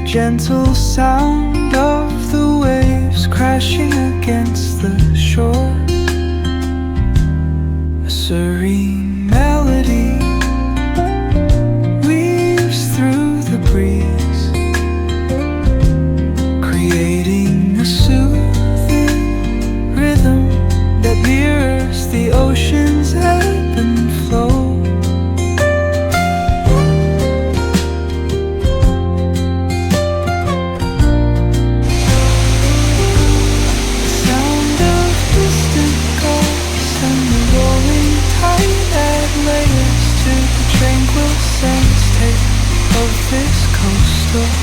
gentle sound of the waves crashing against the shore. A serene melody weaves through the breeze, creating a soothing rhythm that mirrors the ocean's ebb and flow. Tranquil sense take of this coastal